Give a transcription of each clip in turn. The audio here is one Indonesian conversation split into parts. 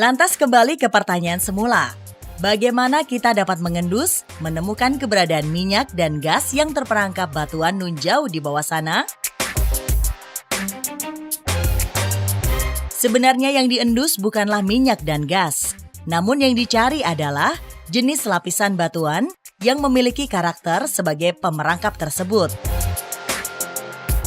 Lantas kembali ke pertanyaan semula. Bagaimana kita dapat mengendus, menemukan keberadaan minyak dan gas yang terperangkap batuan nun jauh di bawah sana? Sebenarnya yang diendus bukanlah minyak dan gas, namun yang dicari adalah jenis lapisan batuan yang memiliki karakter sebagai pemerangkap tersebut.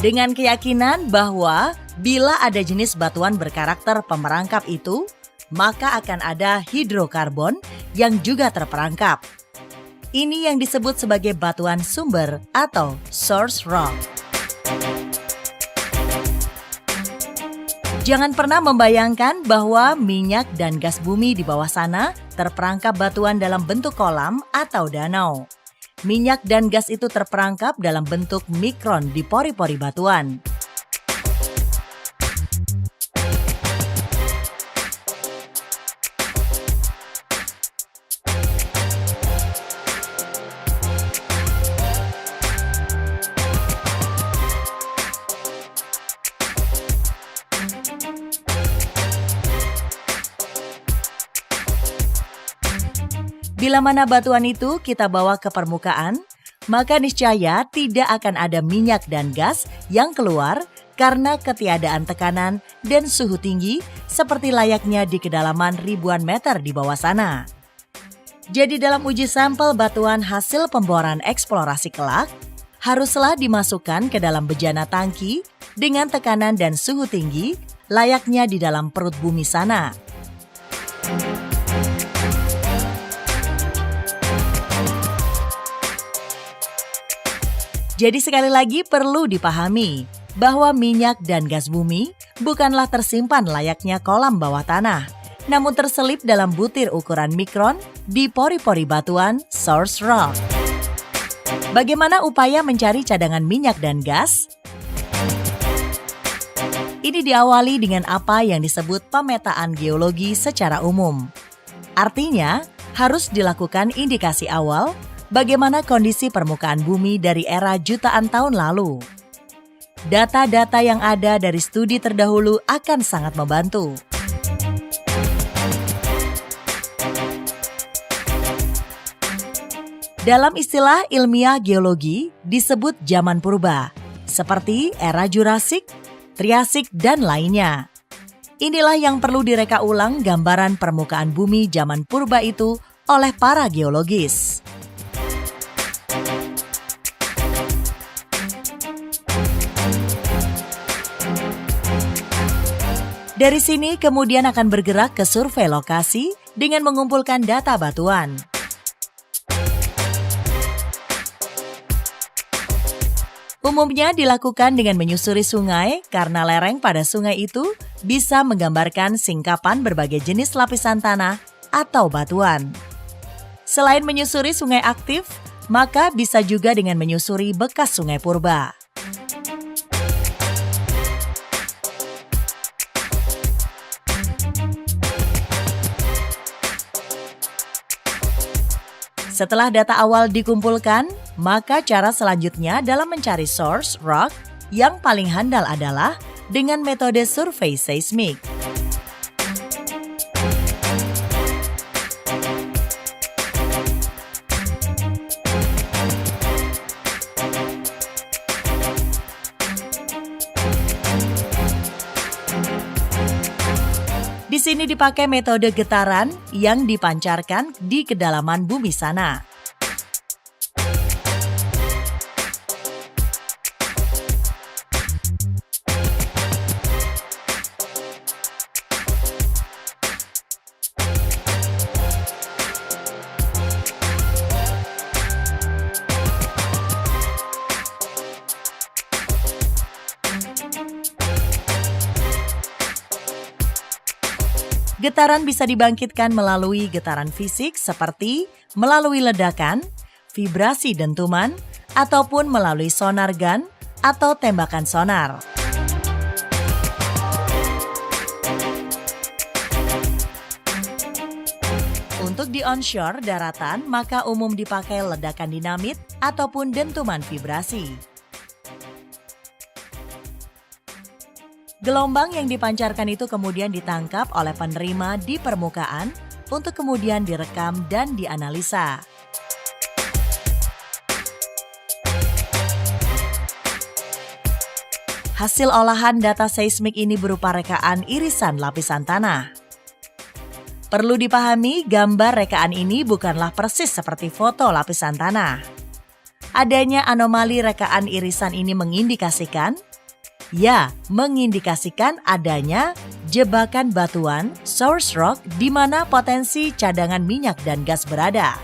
Dengan keyakinan bahwa bila ada jenis batuan berkarakter pemerangkap itu, maka akan ada hidrokarbon yang juga terperangkap. Ini yang disebut sebagai batuan sumber atau source rock. Jangan pernah membayangkan bahwa minyak dan gas bumi di bawah sana terperangkap batuan dalam bentuk kolam atau danau. Minyak dan gas itu terperangkap dalam bentuk mikron di pori-pori batuan. Bila mana batuan itu kita bawa ke permukaan, maka niscaya tidak akan ada minyak dan gas yang keluar karena ketiadaan tekanan dan suhu tinggi seperti layaknya di kedalaman ribuan meter di bawah sana. Jadi dalam uji sampel batuan hasil pemboran eksplorasi kelak, haruslah dimasukkan ke dalam bejana tangki dengan tekanan dan suhu tinggi layaknya di dalam perut bumi sana. Jadi sekali lagi perlu dipahami bahwa minyak dan gas bumi bukanlah tersimpan layaknya kolam bawah tanah, namun terselip dalam butir ukuran mikron di pori-pori batuan source rock. Bagaimana upaya mencari cadangan minyak dan gas? Ini diawali dengan apa yang disebut pemetaan geologi secara umum. Artinya, harus dilakukan indikasi awal bagaimana kondisi permukaan bumi dari era jutaan tahun lalu. Data-data yang ada dari studi terdahulu akan sangat membantu. Dalam istilah ilmiah geologi disebut zaman purba, seperti era Jurasik, Triasik, dan lainnya. Inilah yang perlu direka ulang gambaran permukaan bumi zaman purba itu oleh para geologis. Dari sini kemudian akan bergerak ke survei lokasi dengan mengumpulkan data batuan. Umumnya dilakukan dengan menyusuri sungai karena lereng pada sungai itu bisa menggambarkan singkapan berbagai jenis lapisan tanah atau batuan. Selain menyusuri sungai aktif, maka bisa juga dengan menyusuri bekas sungai purba. Setelah data awal dikumpulkan, maka cara selanjutnya dalam mencari source rock yang paling handal adalah dengan metode survei seismik. Di sini dipakai metode getaran yang dipancarkan di kedalaman bumi sana. Getaran bisa dibangkitkan melalui getaran fisik seperti melalui ledakan, vibrasi dentuman, ataupun melalui sonar gun atau tembakan sonar. Untuk di onshore daratan, maka umum dipakai ledakan dinamit ataupun dentuman vibrasi. Gelombang yang dipancarkan itu kemudian ditangkap oleh penerima di permukaan untuk kemudian direkam dan dianalisa. Hasil olahan data seismik ini berupa rekaan irisan lapisan tanah. Perlu dipahami, gambar rekaan ini bukanlah persis seperti foto lapisan tanah. Adanya anomali rekaan irisan ini mengindikasikan adanya jebakan batuan, source rock, di mana potensi cadangan minyak dan gas berada.